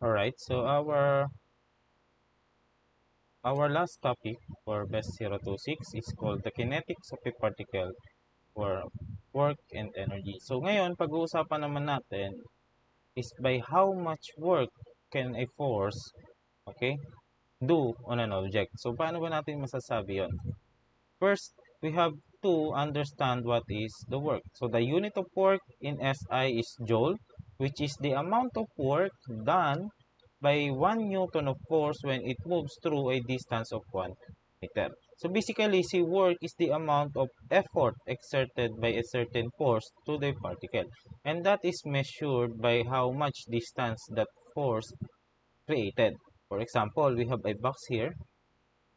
Alright, so our last topic for BES 026 is called the kinetics of a particle for work and energy. So ngayon, pag-uusapan naman natin is by how much work can a force, okay, do on an object. So paano ba natin masasabi yon? First, we have to understand what is the work. So the unit of work in SI is joule, which is the amount of work done by 1 Newton of force when it moves through a distance of 1 meter. So basically, see, work is the amount of effort exerted by a certain force to the particle. And that is measured by how much distance that force created. For example, we have a box here.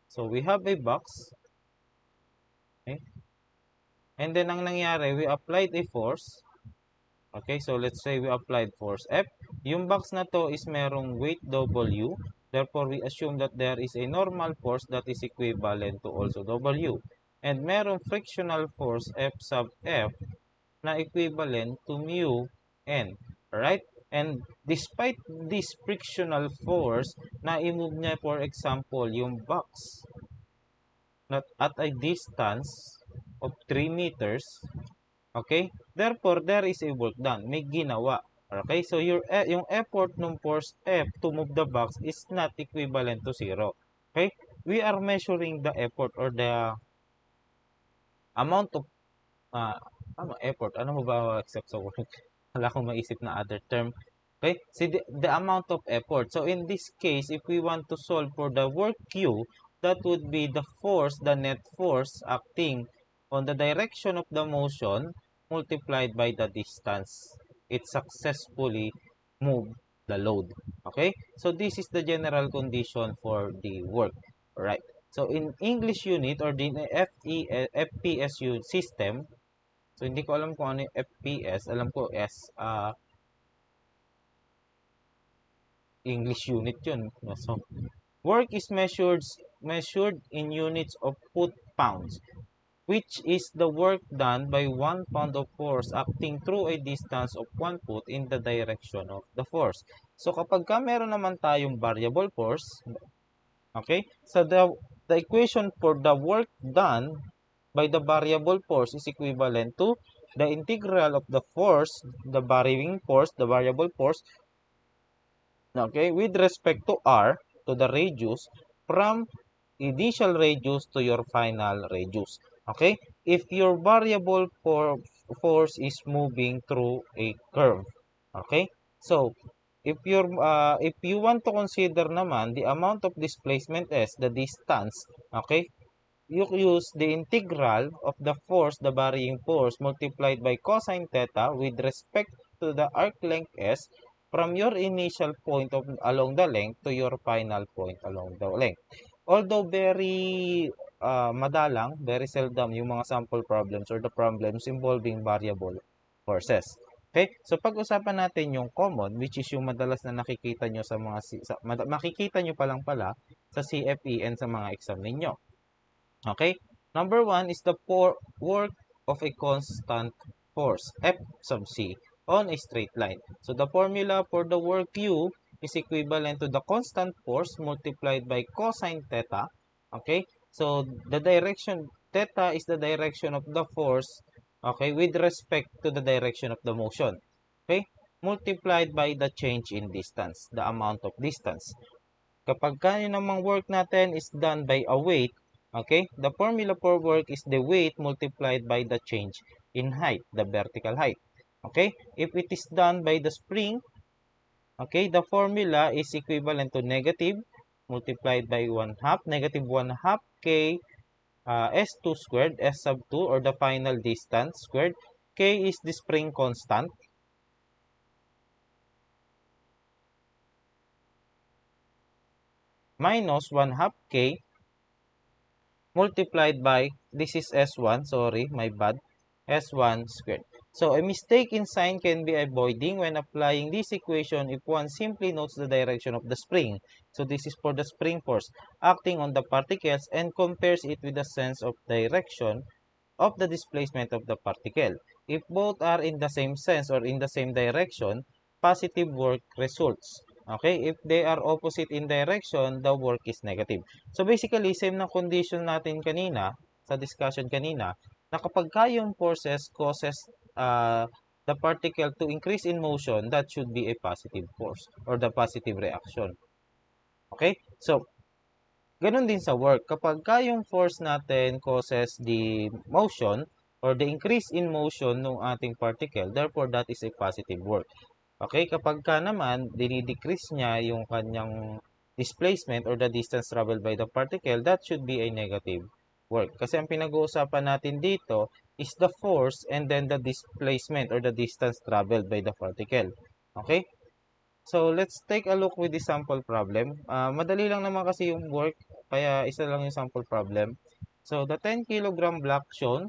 So we have a box. Okay? And then ang nangyari, we applied a force. Okay, so let's say we applied force F. Yung box na to is merong weight W. Therefore, we assume that there is a normal force that is equivalent to also W. And merong frictional force F sub F na equivalent to mu N. Alright? And despite this frictional force, na-move niya, for example, yung box at a distance of 3 meters. Okay? Therefore, there is a work done. May ginawa. Okay? So, yung effort ng force F to move the box is not equivalent to 0. Okay? We are measuring the effort or the amount of effort. Ano mo ba except sa work? Wala akong maisip na other term. Okay? See, the amount of effort. So, in this case, if we want to solve for the work Q, that would be the force, the net force acting on the direction of the motion multiplied by the distance it successfully moved the load. Okay? So, this is the general condition for the work. Alright. So, in English unit or the FPS system, so hindi ko alam kung ano yung FPS, alam ko English unit yun. So, work is measured in units of foot-pounds, which is the work done by 1 pound of force acting through a distance of 1 foot in the direction of the force. So, kapag meron naman tayong variable force, okay, so the equation for the work done by the variable force is equivalent to the integral of the force, the varying force, the variable force, okay, with respect to r, to the radius, from initial radius to your final radius. Okay? If your variable force is moving through a curve. Okay? So, if you want to consider naman the amount of displacement s, the distance, okay? You use the integral of the force, the varying force, multiplied by cosine theta with respect to the arc length s from your initial point along the length to your final point along the length. Although very madalang, very seldom yung mga sample problems or the problems involving variable forces. Okay? So pag-usapan natin yung common, which is yung madalas na nakikita nyo makikita nyo pa lang pala sa CFE and sa mga exam ninyo. Okay? Number 1 is the work of a constant force, F sub C, on a straight line. So, the formula for the work Q is equivalent to the constant force multiplied by cosine theta. Okay? So, the direction, theta is the direction of the force, okay, with respect to the direction of the motion. Okay? Multiplied by the change in distance, the amount of distance. Kapag yung namang work natin is done by a weight, okay, the formula for work is the weight multiplied by the change in height, the vertical height. Okay, if it is done by the spring, okay, the formula is equivalent to negative multiplied by 1/2, negative 1/2 k S2 squared, S sub 2, or the final distance squared. K is the spring constant. Minus 1/2 k multiplied by, this is S1, sorry, my bad, S1 squared. So, a mistake in sign can be avoiding when applying this equation if one simply notes the direction of the spring. So, this is for the spring force acting on the particles and compares it with the sense of direction of the displacement of the particle. If both are in the same sense or in the same direction, positive work results. Okay? If they are opposite in direction, the work is negative. So basically, same na condition natin kanina, sa discussion kanina, na kapag yung forces causes the particle to increase in motion, that should be a positive force or the positive reaction. Okay? So, ganun din sa work. Kapag yung force natin causes the motion or the increase in motion ng ating particle, therefore that is a positive work. Okay, kapag naman dinidecrease niya yung kanyang displacement or the distance traveled by the particle, that should be a negative work. Kasi ang pinag-uusapan natin dito is the force and then the displacement or the distance traveled by the particle. Okay? So, let's take a look with the sample problem. Madali lang naman kasi yung work, kaya isa lang yung sample problem. So, the 10 kilogram block shown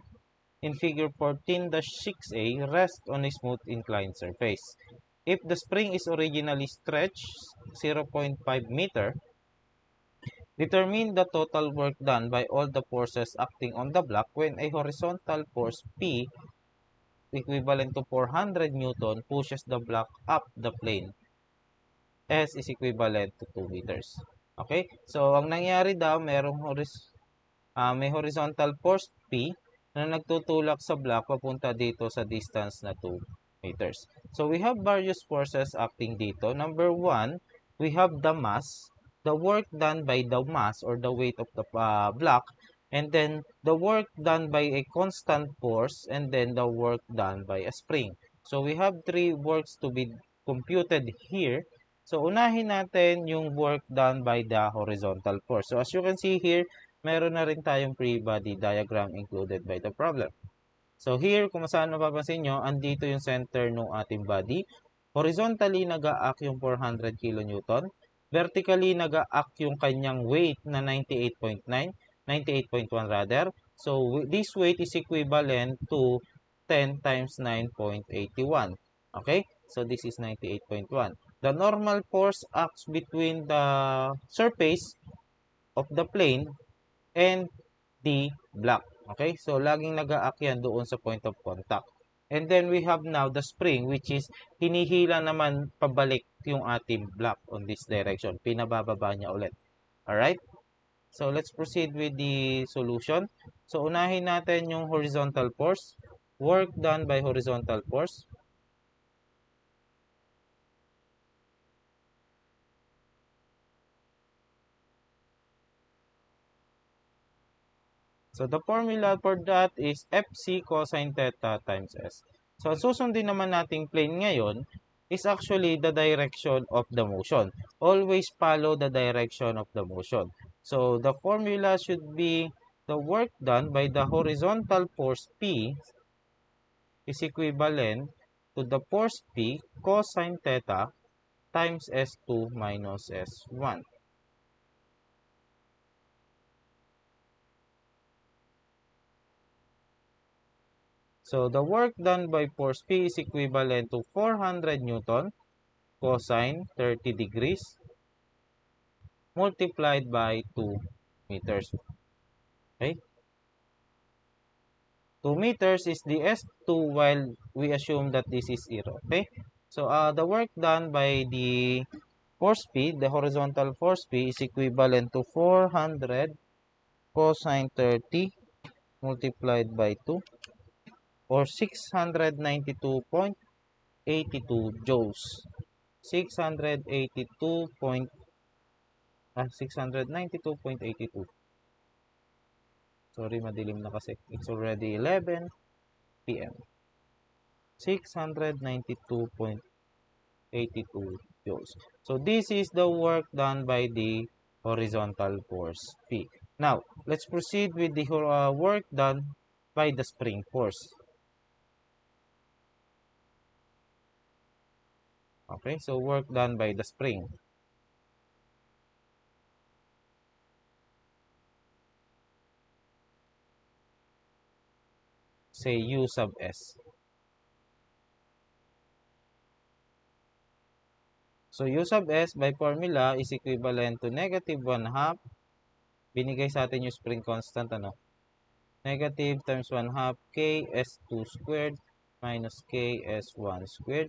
in figure 14-6a rests on a smooth inclined surface. If the spring is originally stretched 0.5 meter, determine the total work done by all the forces acting on the block when a horizontal force P equivalent to 400 Newton pushes the block up the plane. S is equivalent to 2 meters. Okay? So, ang nangyari daw, may horizontal force P na nagtutulak sa block papunta dito sa distance na 2 meters. So, we have various forces acting dito. Number 1, we have the mass, the work done by the mass or the weight of the block, and then the work done by a constant force, and then the work done by a spring. So, we have 3 works to be computed here. So, unahin natin yung work done by the horizontal force. So, as you can see here, meron na rin tayong free body diagram included by the problem. So here, kung saan mapapansin nyo, andito yung center ng ating body. Horizontally, nag-a-act yung 400 kN. Vertically, nag-a-act yung kanyang weight na 98.9, 98.1 rather. So this weight is equivalent to 10 times 9.81. Okay? So this is 98.1. The normal force acts between the surface of the plane and the block. Okay? So, laging nag-a-act yan doon sa point of contact. And then, we have now the spring, which is hinihila naman pabalik yung ating block on this direction. Pinabababa niya ulit. Alright? So, let's proceed with the solution. So, unahin natin yung horizontal force. Work done by horizontal force. So, the formula for that is FC cosine theta times S. So, susundin naman nating plane ngayon is actually the direction of the motion. Always follow the direction of the motion. So, the formula should be the work done by the horizontal force P is equivalent to the force P cosine theta times S2 minus S1. So, the work done by force P is equivalent to 400 Newton cosine 30 degrees multiplied by 2 meters. Okay? 2 meters is the S2 while we assume that this is 0. Okay? So, the work done by the force P, the horizontal force P, is equivalent to 400 cosine 30 multiplied by 2 or 692.82 joules. 692.82. Sorry, madilim na kasi. It's already 11 p.m. 692.82 joules. So, this is the work done by the horizontal force P. Now, let's proceed with the work done by the spring force. Okay, so work done by the spring. Say U sub S. So, U sub S by formula is equivalent to negative 1/2. Binigay sa atin yung spring constant, ano? Negative times 1/2 K S2 squared minus K S1 squared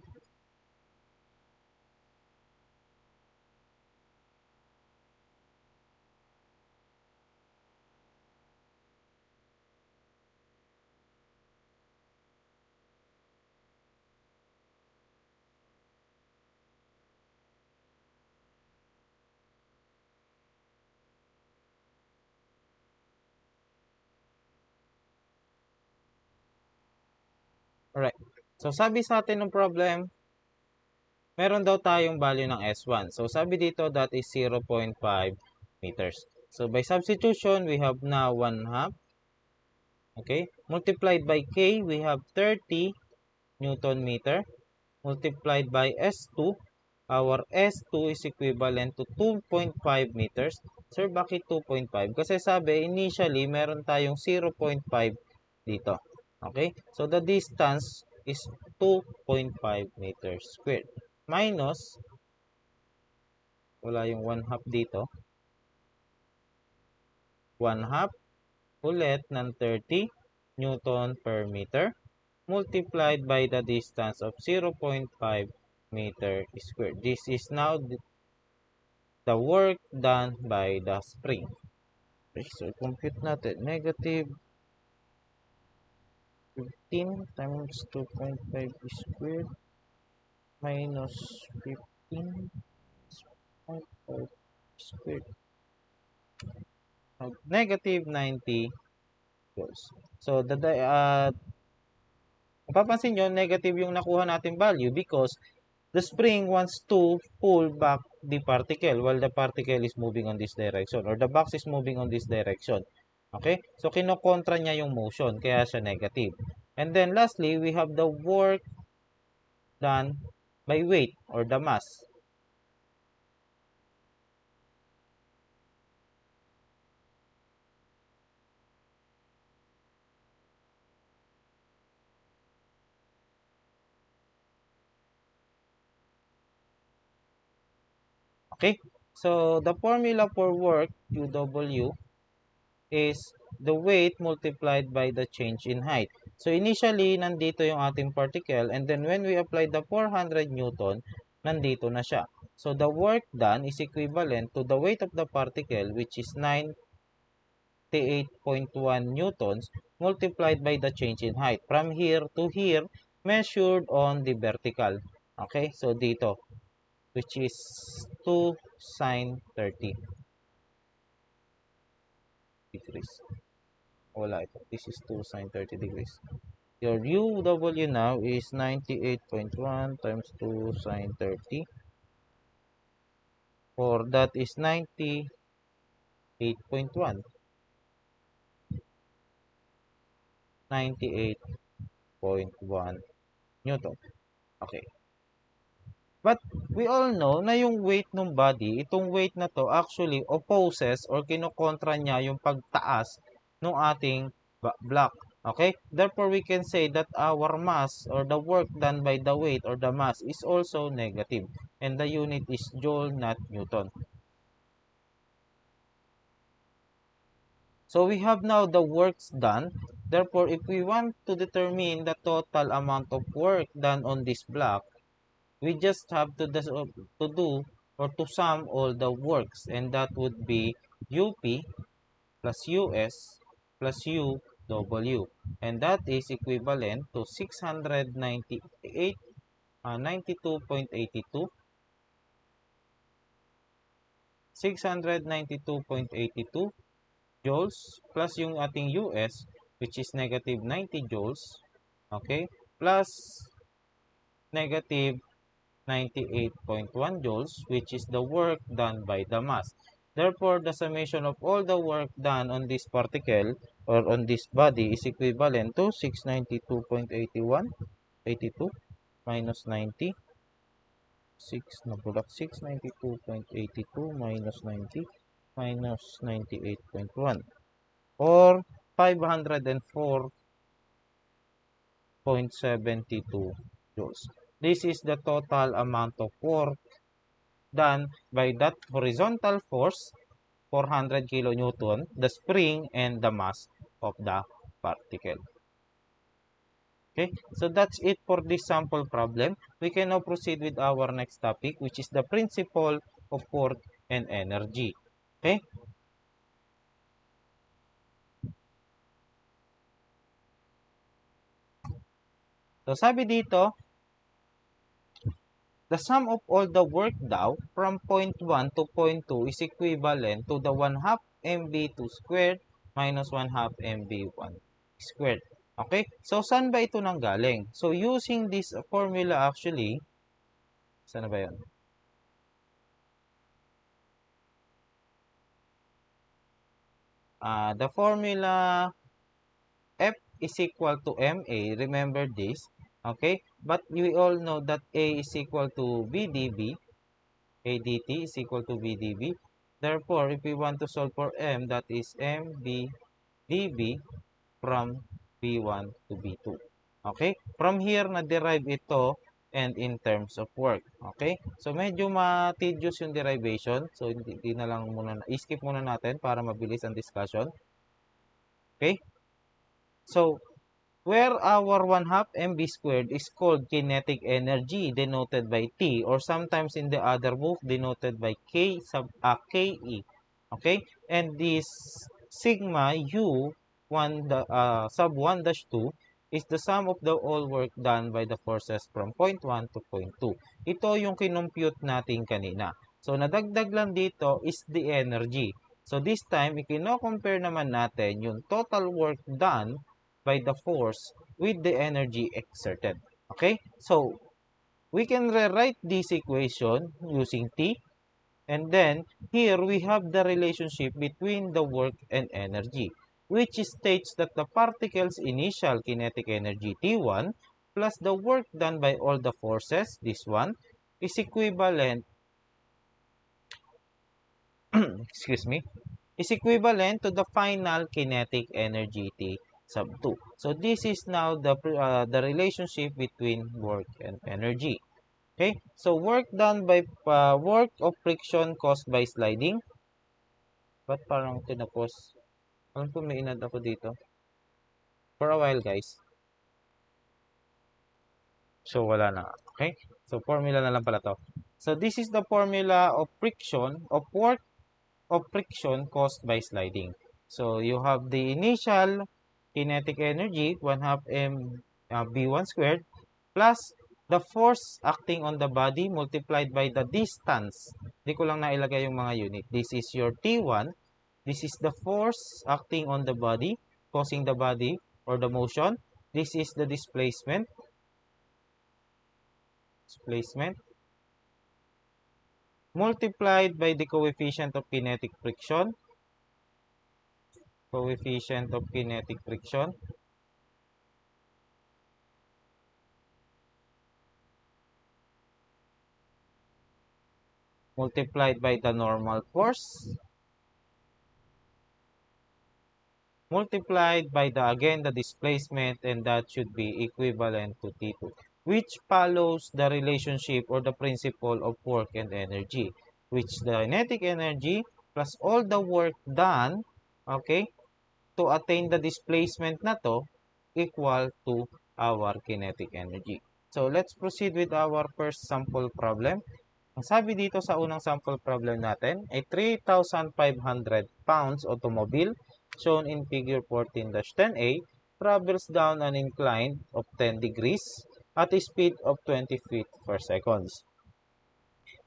Alright. So, sabi sa atin ng problem, meron daw tayong value ng S1. So, sabi dito that is 0.5 meters. So, by substitution, we have now 1 half. Okay. Multiplied by K, we have 30 Newton meter. Multiplied by S2, our S2 is equivalent to 2.5 meters. Sir, bakit 2.5? Kasi sabi, initially, meron tayong 0.5 dito. Okay? So, the distance is 2.5 meters squared. Minus, wala yung 1 half dito. 1 half ulit ng 30 Newton per meter multiplied by the distance of 0.5 meter squared. This is now the work done by the spring. Okay, so compute natin. Negative 15 times 2.5 squared minus 15.5 squared. Negative 90 joules. So, mapapansin nyo, negative yung nakuha natin value because the spring wants to pull back the particle while the particle is moving on this direction or the box is moving on this direction. Okay? So, kinokontra niya yung motion, kaya siya negative. And then, lastly, we have the work done by weight or the mass. Okay? So, the formula for work, QW, is the weight multiplied by the change in height. So, initially, nandito yung ating particle and then when we apply the 400 Newton, nandito na siya. So, the work done is equivalent to the weight of the particle which is 98.1 Newtons multiplied by the change in height. From here to here, measured on the vertical. Okay? So, dito, which is 2 sine 30 degrees. Wala ito. This is 2 sine 30 degrees. Your UW now is 98.1 times 2 sine 30. Or that is 98.1. 98.1 Newton. Okay. But we all know na yung weight ng body, itong weight na to actually opposes or kinokontra niya yung pagtaas ng ating block. Okay? Therefore, we can say that our mass or the work done by the weight or the mass is also negative. And the unit is joule, not Newton. So, we have now the works done. Therefore, if we want to determine the total amount of work done on this block, we just have to do or to sum all the works, and that would be UP plus US plus UW, and that is equivalent to 698 92.82 692.82 joules plus yung ating US which is negative 90 joules, okay, plus negative 98.1 joules, which is the work done by the mass. Therefore, the summation of all the work done on this particle or on this body is equivalent to 692.82 minus 90. 692.82 minus 90 minus 98.1 or 504.72 joules. This is the total amount of work done by that horizontal force, 400 kilonewton, the spring, and the mass of the particle. Okay, so that's it for this sample problem. We can now proceed with our next topic, which is the principle of work and energy. Okay? So, sabi dito, the sum of all the work daw from point 1 to point 2 is equivalent to the 1/2 mv2 squared minus 1/2 mv1 squared. Okay? So, saan ba ito nanggaling? So, using this formula actually, saan na ba yun? The formula F is equal to MA. Remember this. Okay? But we all know that A is equal to BdB. A dt is equal to BdB. Therefore, if we want to solve for M, that is MB dB from B1 to B2. Okay? From here, na-derive ito and in terms of work. Okay? So, medyo ma-tedious yung derivation. So, hindi na lang muna, i-skip muna natin para mabilis ang discussion. Okay? So, where our 1 half mv squared is called kinetic energy denoted by T or sometimes in the other book denoted by K sub Ke. Okay? And this sigma U 1 sub 1 dash 2 is the sum of the all work done by the forces from point 1 to point 2. Ito yung kinompute natin kanina. So, nadagdag lang dito is the energy. So, this time, ikino-compare naman natin yung total work done by the force with the energy exerted. Okay? So, we can rewrite this equation using T. And then, here we have the relationship between the work and energy, which states that the particle's initial kinetic energy T1 plus the work done by all the forces, this one, is equivalent, excuse me, is equivalent to the final kinetic energy T sub 2. So this is now the relationship between work and energy. Okay? So work done by work of friction caused by sliding. Ba't parang tinapos? Alam ko may inad ako dito. For a while, guys. So wala na. Okay? So formula na lang pala to. So this is the formula of friction, of work of friction caused by sliding. So you have the initial kinetic energy, 1 half m v1 squared, plus the force acting on the body multiplied by the distance. Hindi ko lang nailagay yung mga unit. This is your T1. This is the force acting on the body, causing the body or the motion. This is the displacement. Displacement multiplied by the coefficient of kinetic friction. Coefficient of kinetic friction multiplied by the normal force multiplied by the displacement, and that should be equivalent to T2, which follows the relationship or the principle of work and energy, which the kinetic energy plus all the work done, okay, to attain the displacement na to equal to our kinetic energy. So let's proceed with our first sample problem. Ang sabi dito sa unang sample problem natin ay 3,500 pounds automobile shown in figure 14-10A travels down an incline of 10 degrees at a speed of 20 feet per second.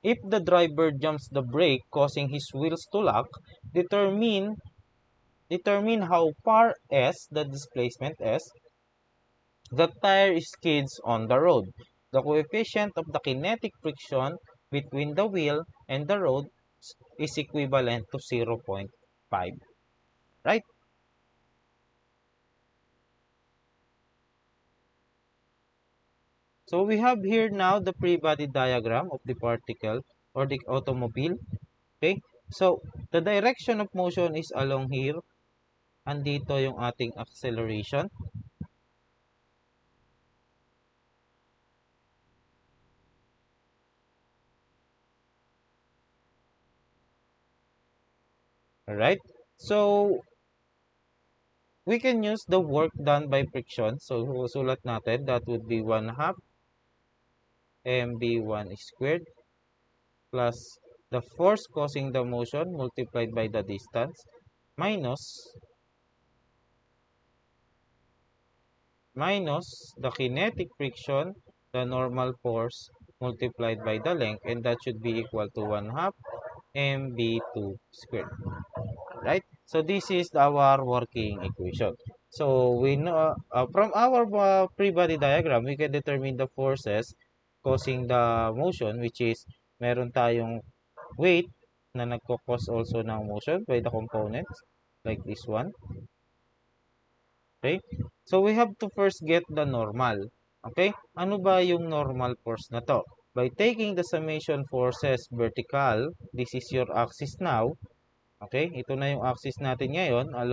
If the driver jumps the brake causing his wheels to lock, determine how far S, the displacement S, the tire skids on the road. The coefficient of the kinetic friction between the wheel and the road is equivalent to 0.5. Right? So we have here now the free body diagram of the particle or the automobile. Okay? So the direction of motion is along here. Andito yung ating acceleration. Alright? So we can use the work done by friction. So sulat natin, that would be 1 half mv1 squared plus the force causing the motion multiplied by the distance minus the kinetic friction, the normal force multiplied by the length, and that should be equal to 1 half mv2 squared. Right? So this is our working equation. So we know from our free body diagram, we can determine the forces causing the motion, which is meron tayong weight na nagko-cause also ng motion by the components like this one. Okay? So we have to first get the normal. Okay? Ano ba yung normal force na to? By taking the summation forces vertical, this is your axis now. Okay? Ito na yung axis natin ngayon uh,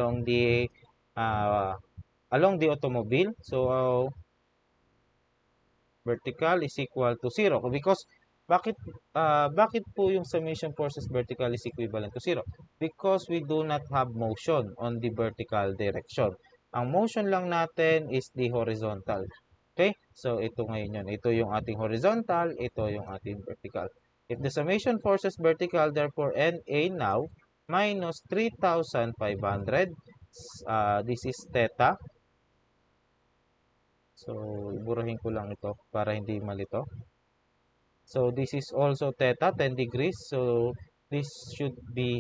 along the automobile. So vertical is equal to 0. Because bakit bakit po yung summation forces vertical is equivalent to 0? Because we do not have motion on the vertical direction. Ang motion lang natin is the horizontal. Okay? So ito ngayon yun. Ito yung ating horizontal, ito yung ating vertical. If the summation forces vertical, therefore NA now minus 3,500. This is theta. So, iburahin ko lang ito para hindi malito. So, this is also theta, 10 degrees. So, this should be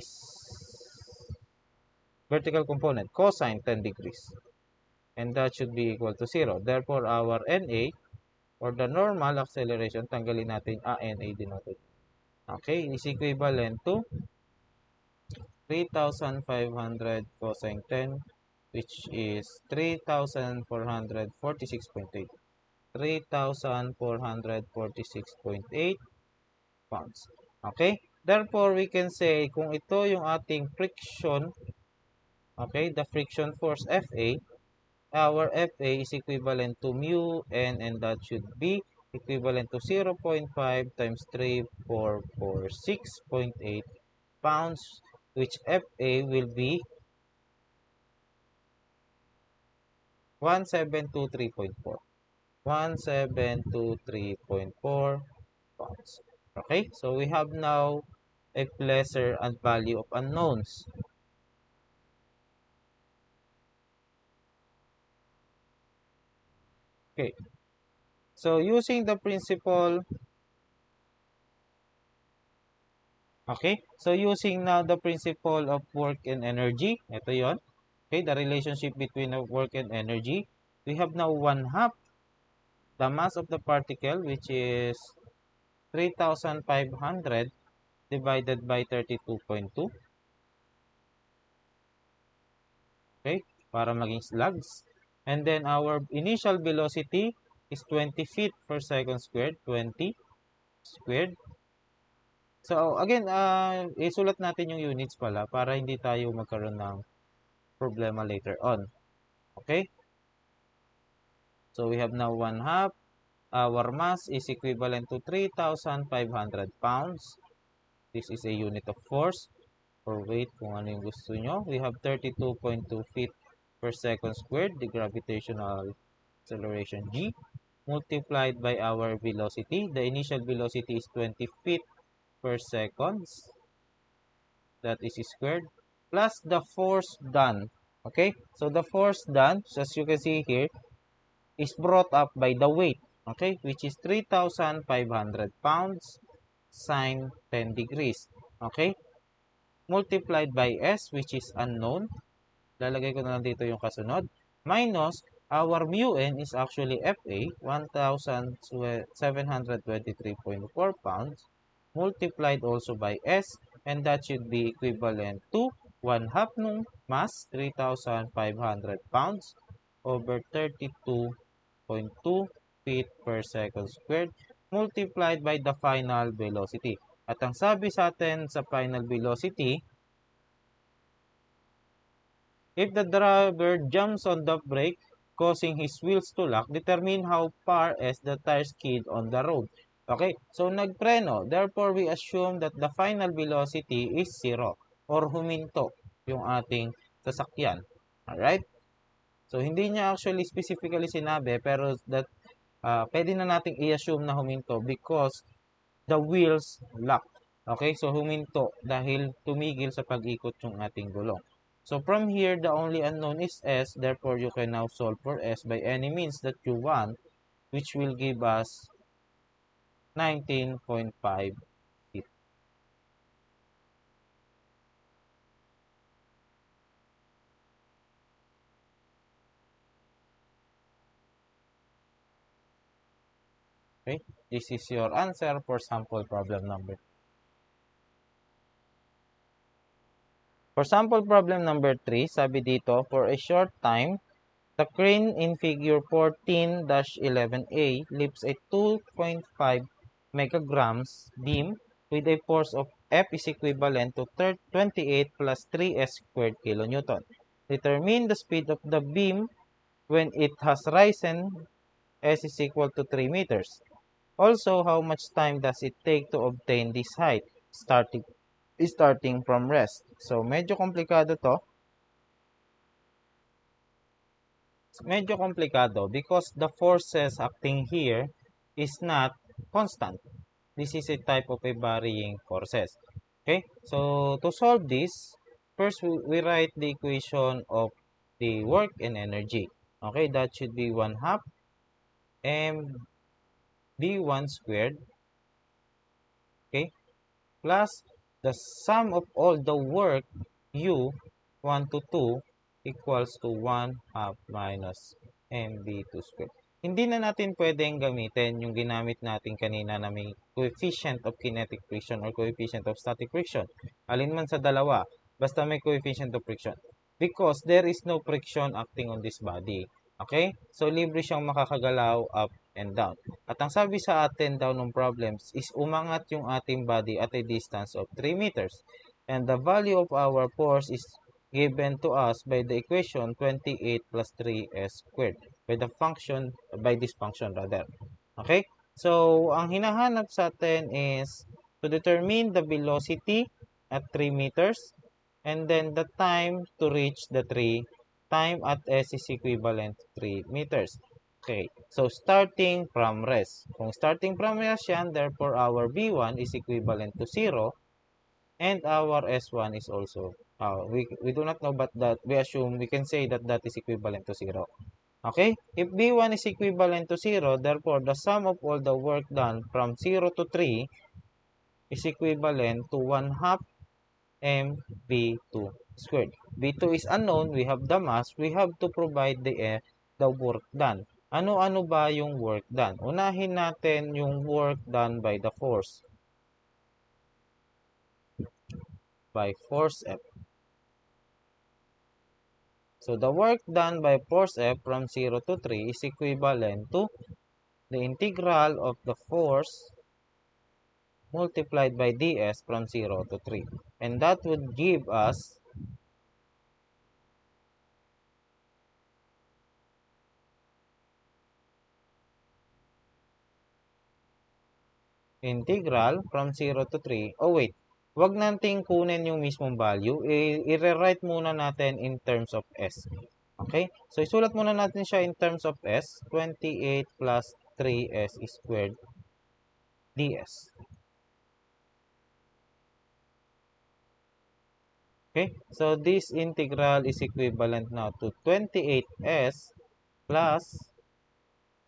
vertical component, cosine 10 degrees. And that should be equal to 0. Therefore, our NA, or the normal acceleration, tanggalin natin, NA din natin. Okay, is equivalent to 3,500 cosine 10, which is 3,446.8. 3,446.8 pounds. Okay? Therefore, we can say kung ito yung ating friction, okay, the friction force FA, our FA is equivalent to mu n, and that should be equivalent to 0.5 times 3,446.8 pounds, which FA will be 1723.4. 1723.4 pounds. Okay, so we have now a pleasure and value of unknowns. Okay, so using the principle, okay, so using now the principle of work and energy, ito yon. Okay, the relationship between the work and energy, we have now 1/2 the mass of the particle, which is 3,500 divided by 32.2. Okay, para maging slugs. And then our initial velocity is 20 feet per second squared, 20 squared. So again, isulat natin yung units pala para hindi tayo magkaroon ng problema later on. Okay? So we have now 1/2. Our mass is equivalent to 3,500 pounds. This is a unit of force or weight kung ano yung gusto nyo. We have 32.2 feet per second squared, the gravitational acceleration g, multiplied by our velocity. The initial velocity is 20 feet per second. That is squared. Plus the force done. Okay? So the force done, as you can see here, is brought up by the weight. Okay? Which is 3,500 pounds sine 10 degrees. Okay? Multiplied by S, which is unknown. Lalagay ko na lang dito yung kasunod. Minus, our mu n is actually FA, 1,723.4 pounds, multiplied also by S, and that should be equivalent to 1/2 nung mass, 3,500 pounds, over 32.2 feet per second squared, multiplied by the final velocity. At ang sabi sa atin sa final velocity, if the driver jumps on the brake, causing his wheels to lock, determine how far as the tire skid on the road. Okay, so nagpreno. Therefore, we assume that the final velocity is 0 or huminto yung ating sasakyan. Alright? So, hindi niya actually specifically sinabi, pero that pwede na nating i-assume na huminto because the wheels locked. Okay, so huminto dahil tumigil sa pag-ikot yung ating gulong. So from here, the only unknown is S. Therefore, you can now solve for S by any means that you want, which will give us 19.5 feet. This is your answer for sample problem number. For sample problem number 3, sabi dito, for a short time, the crane in figure 14-11A lifts a 2.5 megagrams beam with a force of F is equivalent to 28 plus 3s squared kilonewton. Determine the speed of the beam when it has risen S is equal to 3 meters. Also, how much time does it take to obtain this height starting from rest? So, medyo komplikado to. Medyo komplikado because the forces acting here is not constant. This is a type of a varying forces. Okay, so to solve this, first we write the equation of the work and energy. Okay, that should be 1 half mv1 squared, okay, plus the sum of all the work u 1 to 2 equals to 1 half minus mv2 squared. Hindi na natin pwedeng gamitin yung ginamit natin kanina na may coefficient of kinetic friction or coefficient of static friction. Alin man sa dalawa, basta may coefficient of friction. Because there is no friction acting on this body. Okay? So, libre siyang makakagalaw up and down. At ang sabi sa atin daw ng problems is umangat yung ating body at a distance of 3 meters. And the value of our force is given to us by the equation 28 plus 3s squared. By this function rather. Okay? So, ang hinahanap sa atin is to determine the velocity at 3 meters and then the time to reach the 3 time at S is equivalent to 3 meters. Okay, so starting from rest. Kung starting from rest yan, therefore our V1 is equivalent to 0 and our S1 is also, we do not know but that we assume we can say that that is equivalent to 0. Okay, if V1 is equivalent to 0, therefore the sum of all the work done from 0 to 3 is equivalent to 1 half mv2 squared. V2 is unknown, we have the mass, we have to provide the work done. Ano-ano ba yung work done? Unahin natin yung work done by the force. By force F. So the work done by force F from 0 to 3 is equivalent to the integral of the force multiplied by ds from 0 to 3. And that would give us integral from 0 to 3. Oh wait, wag nating kunin yung mismong value. I-rewrite muna natin in terms of S. Okay? So, isulat muna natin siya in terms of S. 28 plus 3S squared ds. Okay? So, this integral is equivalent now to 28S plus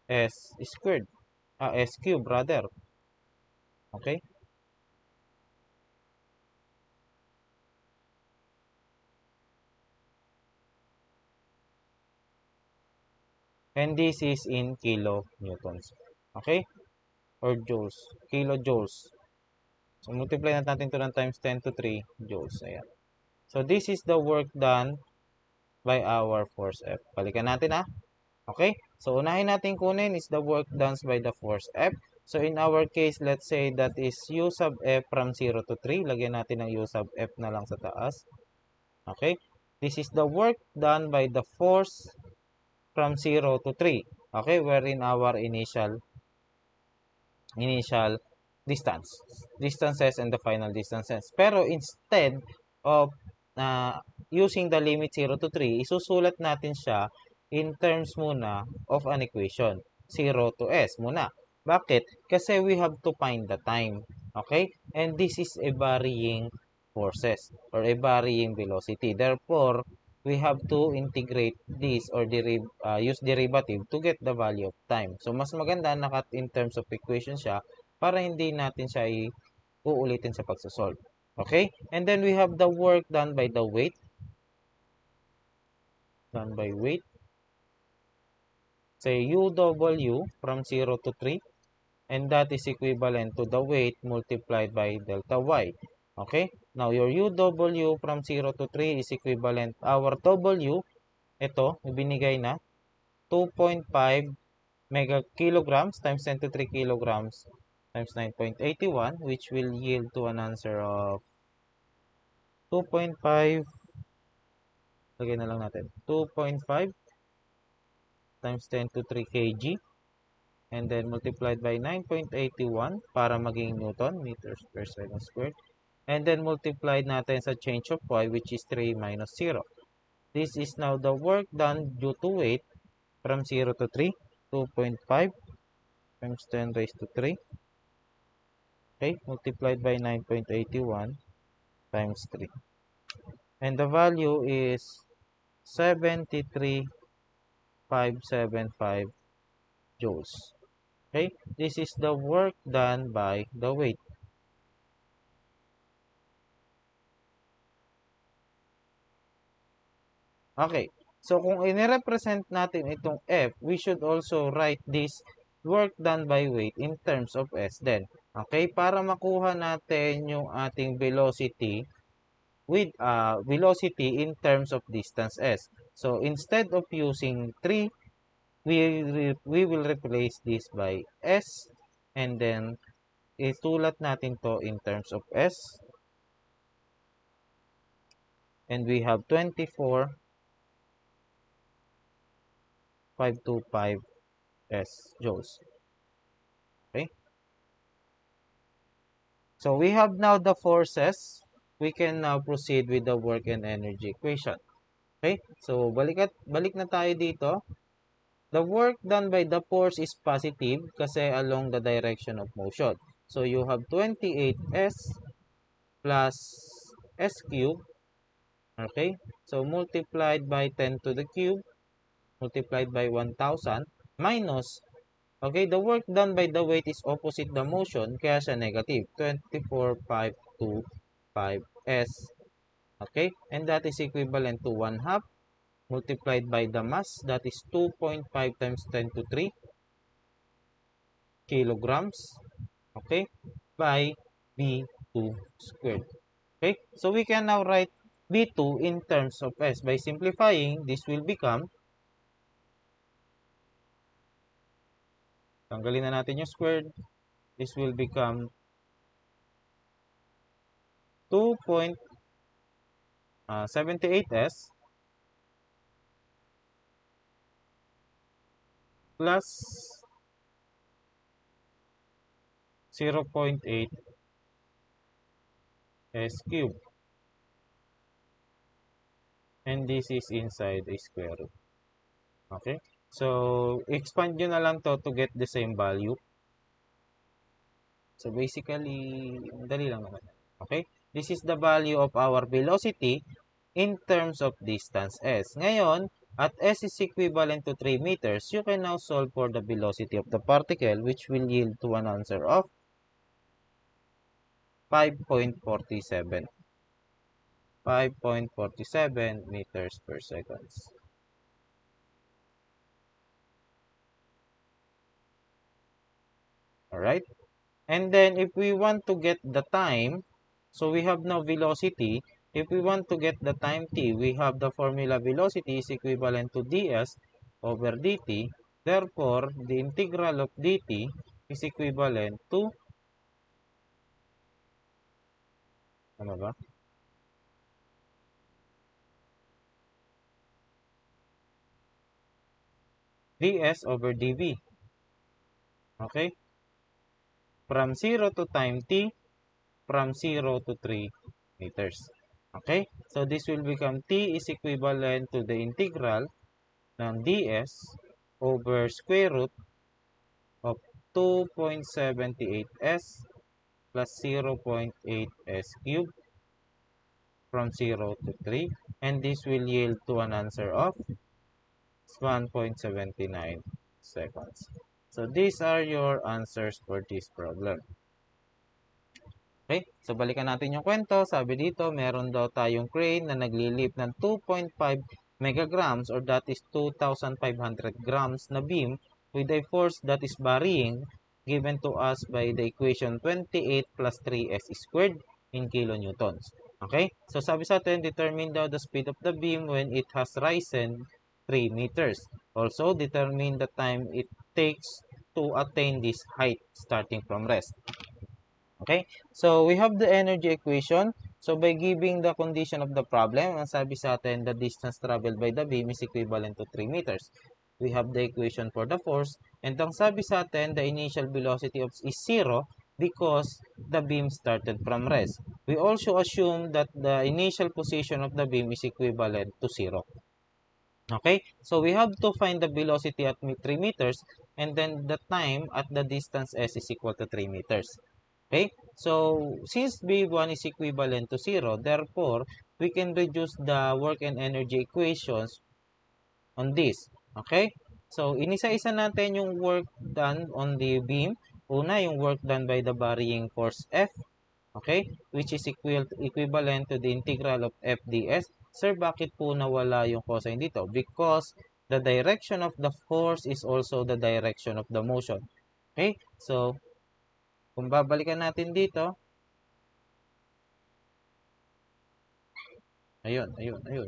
S squared. S cubed rather. Okay? And this is in kilonewtons. Okay? Or joules. Kilojoules. So, multiply natin ito ng times 10 to 3 joules. Ayan. So, this is the work done by our force F. Balikan natin Okay? So, unahin natin kunin is the work done by the force F. So, in our case, let's say that is U sub F from 0 to 3. Lagyan natin ng U sub F na lang sa taas. Okay? This is the work done by the force from 0 to 3. Okay? Wherein our initial distances and the final distances. Pero instead of using the limit 0 to 3, isusulat natin siya in terms muna of an equation. 0 to S muna. Bakit? Kasi we have to find the time. Okay? And this is a varying forces or a varying velocity. Therefore, we have to integrate this or use derivative to get the value of time. So, mas maganda nakat in terms of equation siya para hindi natin siya uulitin sa pagsasolve. Okay? And then we have the work done by the weight. Done by weight. Say UW from 0 to 3. and that is equivalent to the weight multiplied by delta y. Okay? Now, your UW from 0 to 3 is equivalent. Our W, ito, binigay na, 2.5 megakilograms times 10 to 3 kilograms times 9.81, which will yield to an answer of 2.5, lagay na lang natin, 2.5 times 10 to 3 kg, and then multiplied by 9.81 para maging Newton, meters per second squared. And then multiplied natin sa change of y, which is 3 minus 0. This is now the work done due to weight from 0 to 3, 2.5 times 10 raised to 3. Okay, multiplied by 9.81 times 3. And the value is 73,575 joules. Okay, this is the work done by the weight. Okay, so kung inirepresent natin itong F, we should also write this work done by weight in terms of S then. Okay, para makuha natin yung ating velocity with velocity in terms of distance S. So, instead of using 3, we will replace this by S, and then isulat natin to in terms of S, and we have 24,525 S joules. Okay? So, we have now the forces. We can now proceed with the work and energy equation. Okay? So, balik na tayo dito. The work done by the force is positive kasi along the direction of motion. So, you have 28S plus S cube. Okay? So, multiplied by 10 to the cube, multiplied by 1,000, minus, okay, the work done by the weight is opposite the motion, kaya siya negative, 24,525S. Okay? And that is equivalent to 1 half multiplied by the mass, that is 2.5 times 10 to 3 kilograms, okay, by B2 squared. Okay, so we can now write B2 in terms of S. By simplifying, this will become, tanggalin na natin yung squared, this will become 2.78S plus 0.8 S cubed. And this is inside a square root. Okay? So, expand nyo na lang to get the same value. So, basically, dali lang naman. Okay? This is the value of our velocity in terms of distance S. Ngayon, at S is equivalent to 3 meters, you can now solve for the velocity of the particle, which will yield to an answer of 5.47. 5.47 meters per second. Alright? And then, if we want to get the time, so we have now velocity. If we want to get the time t, we have the formula velocity is equivalent to ds over dt. Therefore, the integral of dt is equivalent to, ano ba? ds over dv. Okay? From 0 to time t, from 0 to 3 meters. Okay? So, this will become t is equivalent to the integral ng ds over square root of 2.78s plus 0.8 s cubed from 0 to 3. And this will yield to an answer of 1.79 seconds. So, these are your answers for this problem. Okay, so balikan natin yung kwento. Sabi dito, meron daw tayong crane na naglilip ng 2.5 megagrams or that is 2,500 grams na beam with a force that is varying given to us by the equation 28 plus 3s squared in kilonewtons. Okay? So sabi sa atin, determine daw the speed of the beam when it has risen 3 meters. Also, determine the time it takes to attain this height starting from rest. Okay? So, we have the energy equation. So, by giving the condition of the problem, ang sabi sa atin, the distance traveled by the beam is equivalent to 3 meters. We have the equation for the force. And ang sabi sa atin, the initial velocity is 0 because the beam started from rest. We also assume that the initial position of the beam is equivalent to 0. Okay, so we have to find the velocity at 3 meters and then the time at the distance s is equal to 3 meters. Okay, so since B1 is equivalent to 0, therefore, we can reduce the work and energy equations on this. Okay, so inisa-isa natin yung work done on the beam. Una, yung work done by the varying force F. Okay, which is equivalent to the integral of FDS. Sir, bakit po nawala yung cosine dito? Because the direction of the force is also the direction of the motion. Okay, so kung babalikan natin dito, ayun,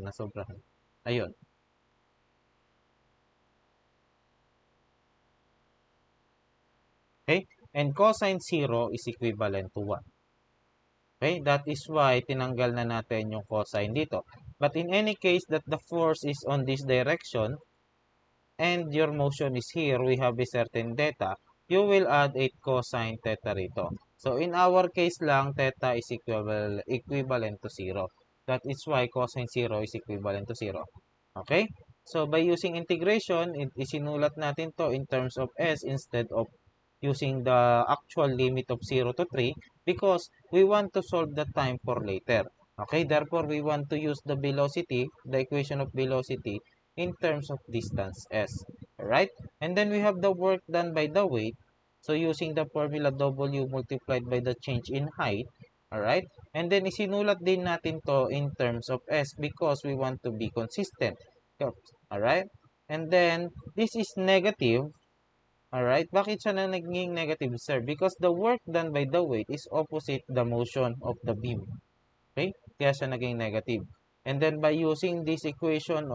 nasobrahan. Ayun. Okay, and cosine 0 is equivalent to 1. Okay, that is why tinanggal na natin yung cosine dito. But in any case that the force is on this direction, and your motion is here, we have a certain theta, you will add 8 cosine theta rito. So, in our case lang, theta is equivalent to 0. That is why cosine 0 is equivalent to 0. Okay? So, by using integration, isinulat natin to in terms of s instead of using the actual limit of 0 to 3 because we want to solve the time for later. Okay, therefore we want to use the velocity, the equation of velocity in terms of distance s. Alright, and then we have the work done by the weight. So using the formula W multiplied by the change in height. Alright, and then isinulat din natin to in terms of s because we want to be consistent. Alright, and then this is negative. Alright, bakit siya na naging negative, sir? Because the work done by the weight is opposite the motion of the beam. Okay? Kaya siya naging negative. And then by using this equation,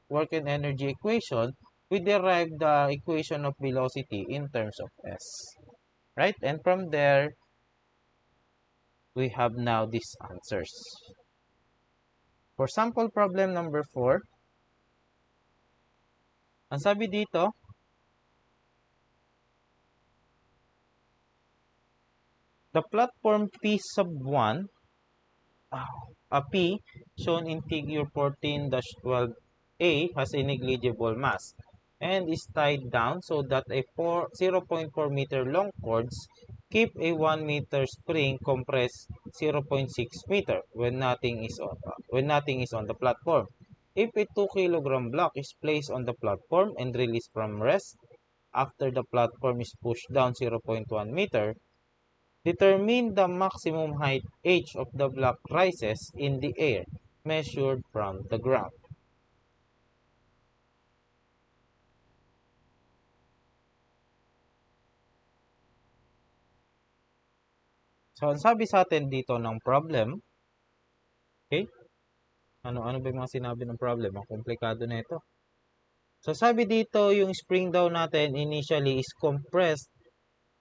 work and energy equation, we derive the equation of velocity in terms of s. Right? And from there, we have now these answers. For sample problem number 4, ang sabi dito, the platform P sub 1, a P shown in figure 14-12A has a negligible mass and is tied down so that a 0.4 meter long cords keep a 1 meter spring compressed 0.6 meter when nothing is on the platform. If a 2 kilogram block is placed on the platform and released from rest after the platform is pushed down 0.1 meter, determine the maximum height h of the block rises in the air measured from the ground. So, ang sabi sa atin dito ng problem, okay? Ano ba yung mga sinabi ng problem? Ang komplikado na ito. So, sabi dito, yung spring daw natin initially is compressed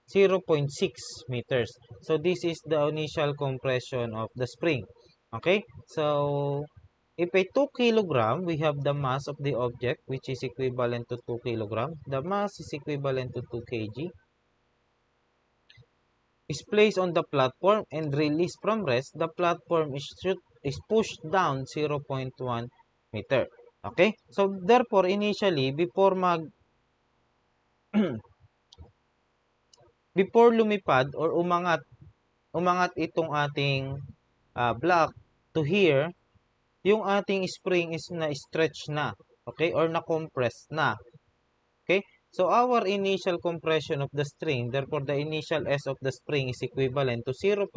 0.6 meters. So, this is the initial compression of the spring. Okay? So, if a 2 kilogram, we have the mass of the object, which is equivalent to 2 kilogram. The mass is equivalent to 2 kg. Is placed on the platform and released from rest, the platform is pushed down 0.1 meter. Okay? So, therefore, initially, before before lumipad or umangat itong ating block to here, yung ating spring is na-stretch na. Okay? Or na-compress na. Okay? So, our initial compression of the string, therefore, the initial S of the spring is equivalent to 0.6,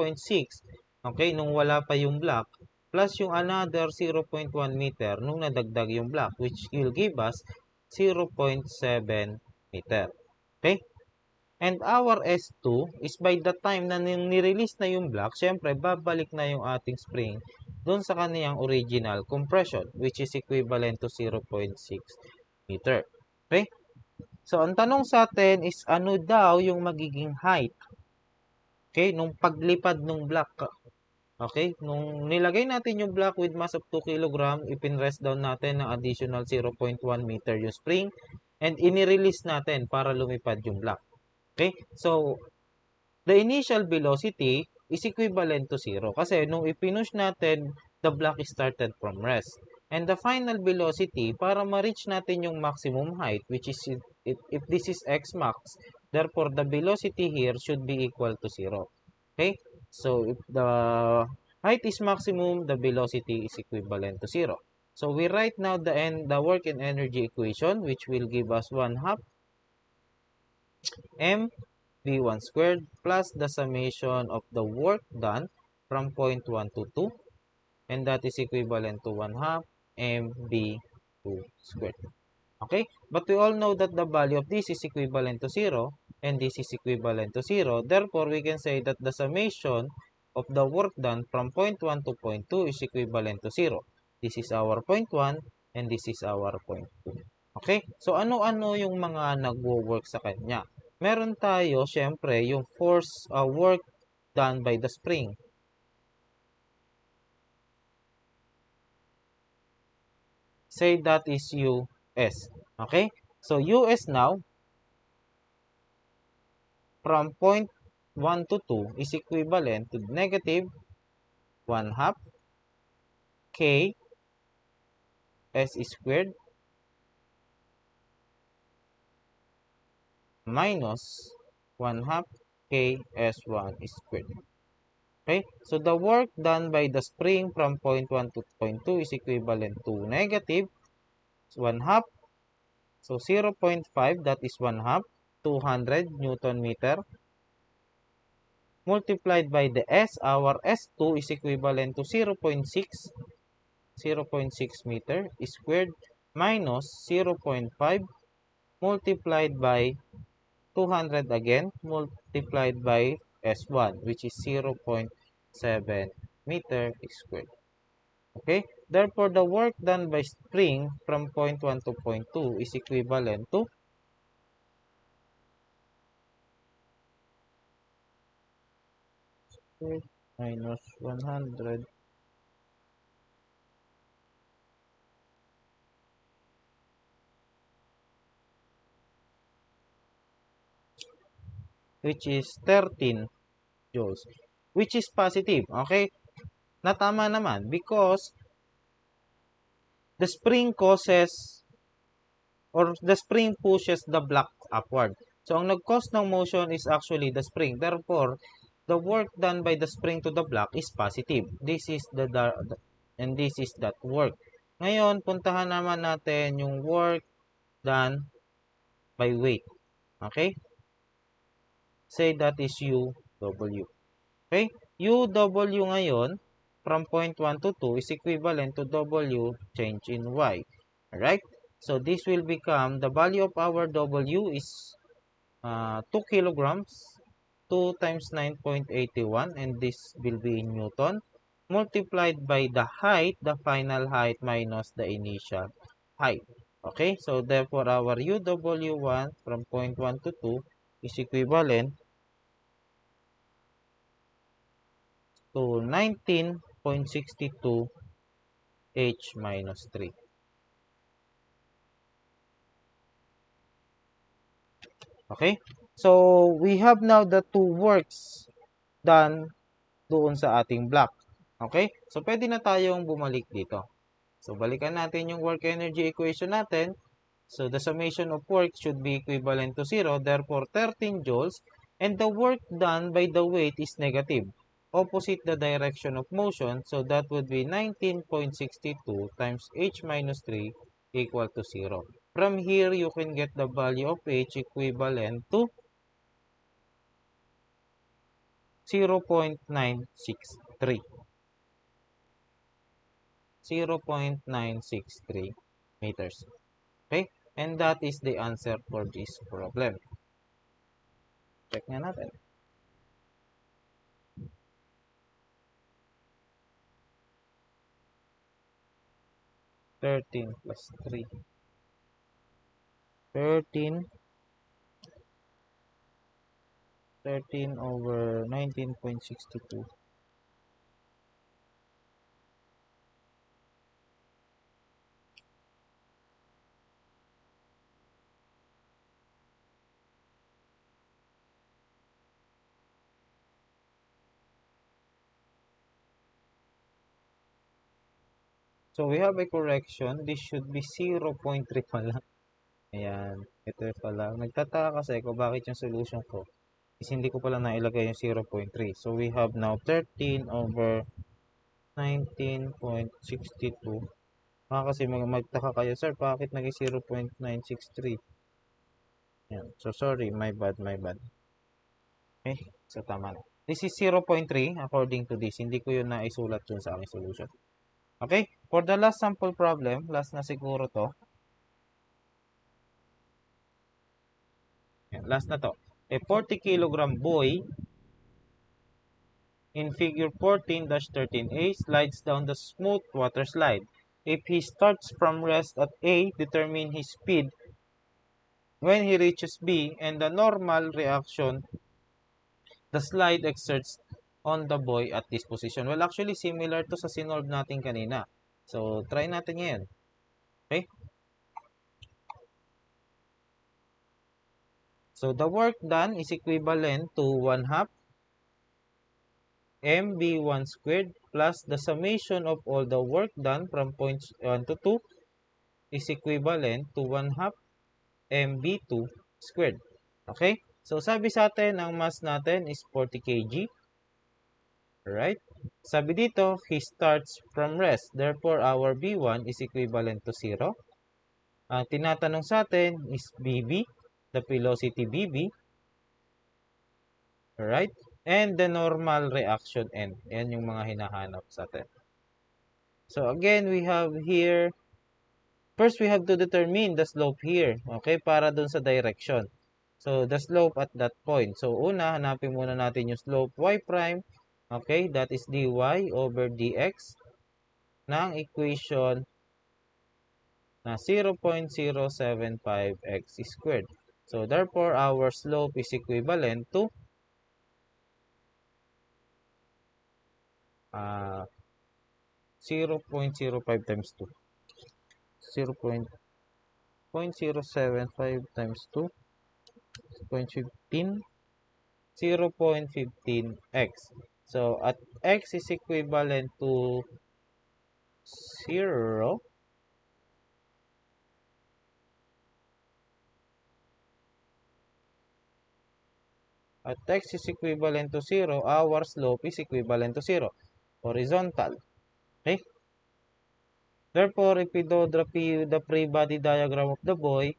okay, nung wala pa yung block, plus yung another 0.1 meter nung nadagdag yung block, which will give us 0.7 meter. Okay? And our S2 is by the time na nirelease na yung block, syempre babalik na yung ating spring doon sa kaniyang original compression, which is equivalent to 0.6 meter. Okay? So, ang tanong sa atin is ano daw yung magiging height? Okay? Nung paglipad ng block. Okay? Nung nilagay natin yung block with mass of 2 kg, ipinrest down natin ng additional 0.1 meter yung spring and inirelease natin para lumipad yung block. Okay? So, the initial velocity is equivalent to 0 kasi nung ipinush natin, the block started from rest. And the final velocity, para ma-reach natin yung maximum height, which is, if this is x max, therefore the velocity here should be equal to 0. Okay? So, if the height is maximum, the velocity is equivalent to 0. So, we write now the work and energy equation, which will give us 1/2 m V1 squared plus the summation of the work done from point 1 to 2, and that is equivalent to 1/2 mv2 squared. Okay? But we all know that the value of this is equivalent to 0 and this is equivalent to 0. Therefore, we can say that the summation of the work done from point 1 to point 2 is equivalent to 0. This is our point 1 and this is our point 2. Okay? So, ano-ano yung mga nagwo-work sa kanya? Meron tayo, syempre, yung force work done by the spring. Say that is US. Okay? So, US now, from point 1 to 2 is equivalent to negative 1/2 K S squared minus 1/2 K S1 squared. Okay? So, the work done by the spring from point 1 to point 2 is equivalent to negative 1/2. So, 0.5, that is 1/2, 200 Newton meter, multiplied by the S. Our S2 is equivalent to 0.6 meter squared minus 0.5 multiplied by 200 again, multiplied by S1, which is 0.7 meter squared. Okay? Therefore, the work done by spring from point 1 to point 2 is equivalent to minus 100 which is 13 joules, which is positive. Okay? Natama naman because the spring causes or the spring pushes the block upward. So, ang nag-cause ng motion is actually the spring. Therefore, the work done by the spring to the block is positive. This is and this is that work. Ngayon, puntahan naman natin yung work done by weight. Okay? Say that is UW. Okay? UW ngayon, from point 1 to 2 is equivalent to W change in Y. Alright? So, this will become, the value of our W is 2 kilograms, 2 times 9.81, and this will be in Newton, multiplied by the height, the final height minus the initial height. Okay? So, therefore, our UW1 from point 1 to 2 is equivalent to 19.62 H minus 3. Okay? So, we have now the two works done doon sa ating block. Okay? So, pwede na tayong bumalik dito. So, balikan natin yung work energy equation natin. So, the summation of work should be equivalent to 0. Therefore, 13 joules. And the work done by the weight is negative, opposite the direction of motion. So, that would be 19.62 times H minus 3 equal to 0. From here, you can get the value of H equivalent to 0.963. 0.963 meters. Okay? And that is the answer for this problem. Check nga natin. 13 plus 3. 13 over 19.62. So we have a correction. This should be 0.3 pala. Ayan. Ito pala. Nagtataka kasi ako bakit yung solution ko is hindi ko pala nailagay yung 0.3. So we have now 13 over 19.62. Kasi magtaka kayo, sir, bakit naging 0.963? Ayan. So sorry, my bad, my bad. Okay, so tama na. This is 0.3 according to this. Hindi ko yun naisulat dun sa aking solution. Okay, for the last sample problem, last na siguro to. Ayan, last na to. A 40 kilogram boy in figure 14-13A slides down the smooth water slide. If he starts from rest at A, determine his speed when he reaches B and the normal reaction the slide exerts on the boy at this position. Well, actually, similar to sa sinolve natin kanina. So, try natin ngayon. Okay? So, the work done is equivalent to 1/2 mv1 squared plus the summation of all the work done from points 1 to 2 is equivalent to 1/2 mv2 squared. Okay? So, sabi sa atin, ang mass natin is 40 kg. Alright? Sabi dito, he starts from rest. Therefore, our B1 is equivalent to 0. Ang tinatanong sa atin is BB, the velocity BB. Alright? And the normal reaction N. Yan yung mga hinahanap sa atin. So, again, we have here, first we have to determine the slope here. Okay? Para dun sa direction. So, the slope at that point. So, una, hanapin muna natin yung slope y prime. Okay? That is dy over dx ng equation na 0.075x squared. So, therefore, our slope is equivalent to 0.05 times 2. 0.075 times 2 0.15 0.15x. So, at x is equivalent to 0, at x is equivalent to 0, our slope is equivalent to 0. Horizontal. Okay? Therefore, if we draw the free body diagram of the boy,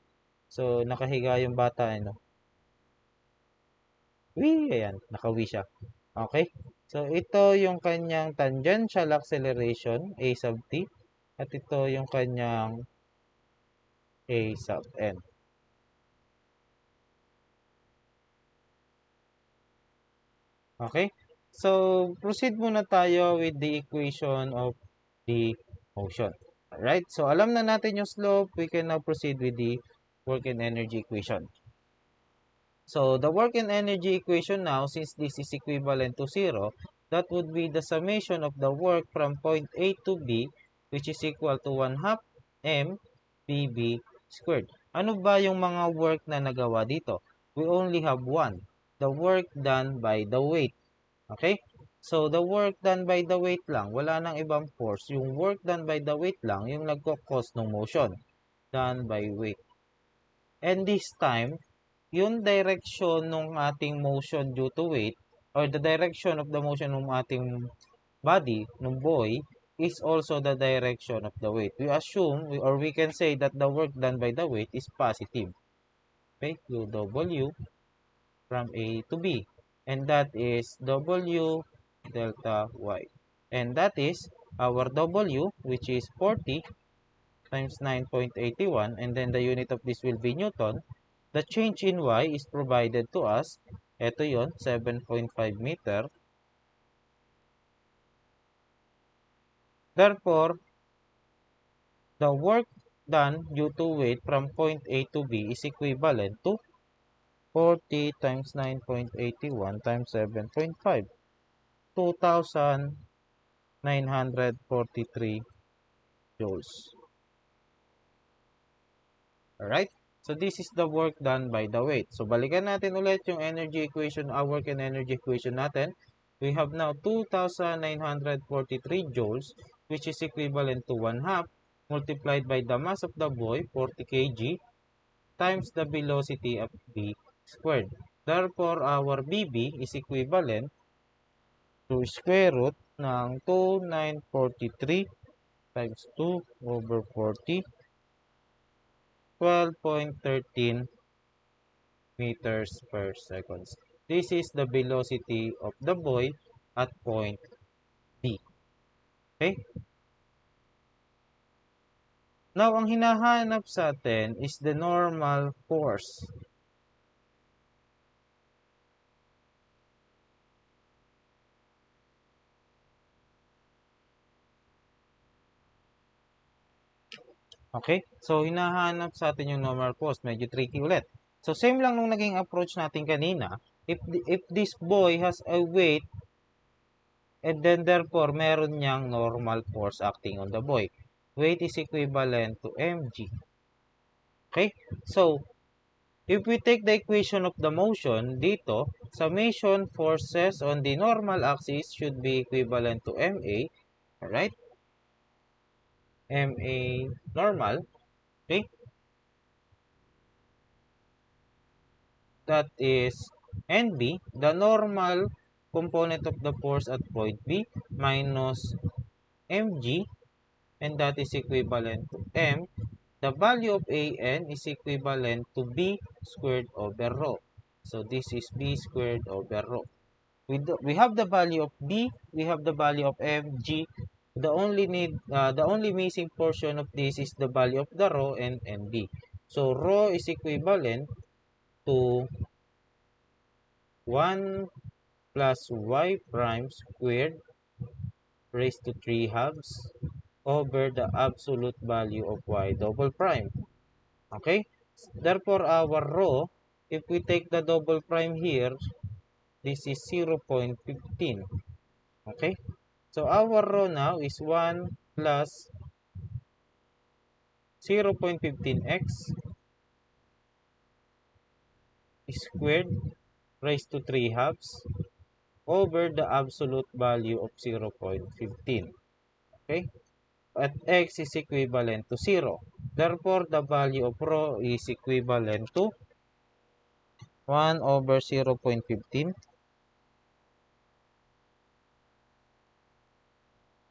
so nakahiga yung bata, ano? Ayan, nakawi siya. Okay? So, ito yung kanyang tangential acceleration, a sub t, at ito yung kanyang a sub n. Okay? So, proceed muna tayo with the equation of the motion. Alright? So, alam na natin yung slope. We can now proceed with the work and energy equation. So, the work and energy equation now, since this is equivalent to 0, that would be the summation of the work from point A to B, which is equal to 1/2 m BB squared. Ano ba yung mga work na nagawa dito? We only have one. The work done by the weight. Okay? So, the work done by the weight lang. Wala nang ibang force. Yung work done by the weight lang, yung nagko-cause ng motion. Done by weight. And this time, yung direction ng ating motion due to weight, or the direction of the motion ng ating body, ng boy, is also the direction of the weight. We assume, or we can say that the work done by the weight is positive. Okay? W from A to B. And that is W delta Y. And that is our W, which is 40 times 9.81. And then the unit of this will be Newton. The change in Y is provided to us. Ito yon 7.5 meter. Therefore, the work done due to weight from point A to B is equivalent to 40 times 9.81 times 7.5. 2,943 joules. Alright? So, this is the work done by the weight. So, balikan natin ulit yung energy equation, work and energy equation natin. We have now 2,943 joules, which is equivalent to 1 half, multiplied by the mass of the boy, 40 kg, times the velocity of B squared. Therefore, our BB is equivalent to square root ng 2,943 times 2 over 40, 12.13 meters per second. This is the velocity of the boy at point B. Okay? Now, ang hinahanap sa atin is the normal force. Okay? So, hinahanap sa atin yung normal force. Medyo tricky ulit. So, same lang nung naging approach natin kanina. If this boy has a weight, and then therefore, meron niyang normal force acting on the boy. Weight is equivalent to mg. Okay? So, if we take the equation of the motion dito, summation forces on the normal axis should be equivalent to ma. Alright? Ma normal. Okay? That is NB, the normal component of the force at point B, minus mg, and that is equivalent to m. The value of an is equivalent to b squared over rho. So this is b squared over rho. We have the value of b, we have the value of mg. The only missing portion of this is the value of the rho and nb. So rho is equivalent to 1 plus y prime squared raised to 3 halves over the absolute value of y double prime. Okay? Therefore, our rho, if we take the double prime here, this is 0.15. Okay? So, our rho now is 1 plus 0.15x squared raised to 3 halves over the absolute value of 0.15. Okay? At x is equivalent to 0. Therefore, the value of rho is equivalent to 1 over 0.15,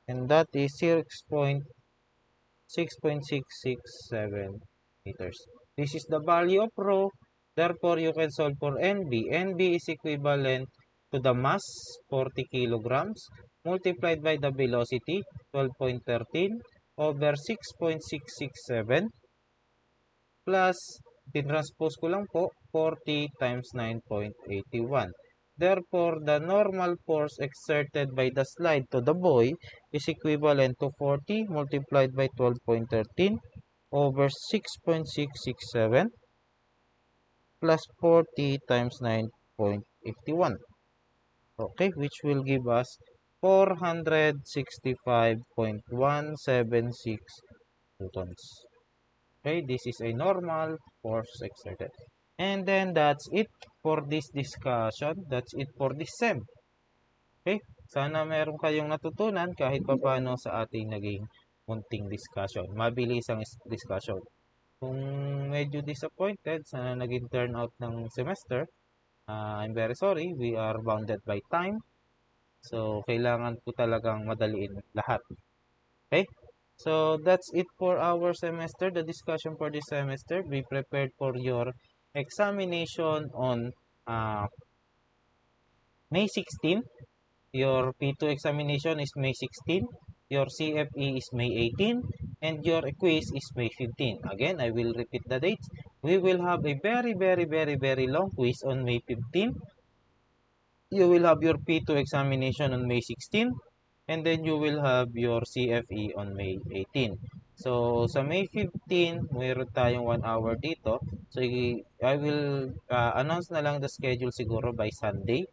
and that is 6.667 meters. This is the value of rho. Therefore, you can solve for NB. NB is equivalent to the mass, 40 kilograms, multiplied by the velocity, 12.13, over 6.667, plus, tinranspose ko lang po, 40 times 9.81. Therefore, the normal force exerted by the slide to the boy is equivalent to 40 multiplied by 12.13 over 6.667 plus 40 times 9.81. Okay, which will give us 465.176 newtons. Okay, this is a normal force exerted. And then that's it for this discussion. That's it for this SEM. Okay, sana meron kayong natutunan kahit papaano sa ating naging munting discussion. Mabilis ang discussion. Kung medyo disappointed sa naging turnout ng semester, I'm very sorry. We are bounded by time. So, kailangan po talagang madaliin lahat. Okay? So, that's it for our semester. The discussion for this semester. Be prepared for your examination on May 16. Your P2 examination is May 16. Your CFE is May 18. And your quiz is May 15. Again, I will repeat the dates. We will have a very long quiz on May 15. You will have your P2 examination on May 16, and then you will have your CFE on May 18. So, sa May 15, mayroon tayong 1 hour dito. So, I will announce na lang the schedule siguro by Sunday.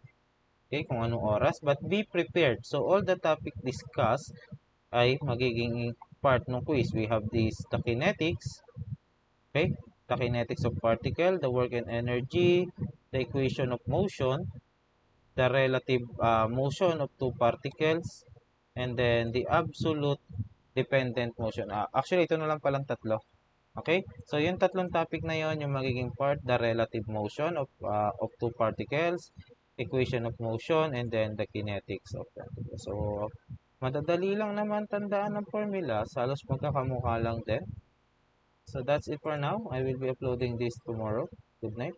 Okay, kung anong oras. But be prepared. So, all the topic discussed ay magiging part ng quiz. We have the kinetics, okay? The kinetics of particle, the work and energy, the equation of motion, the relative motion of two particles, and then the absolute dependent motion. Actually, ito na lang palang tatlo. Okay? So, yung tatlong topic na yon yung magiging part, the relative motion of two particles, equation of motion, and then the kinetics of particles. So, madadali lang naman tandaan ng formula. Halos magkakamukha lang din. So, that's it for now. I will be uploading this tomorrow. Good night.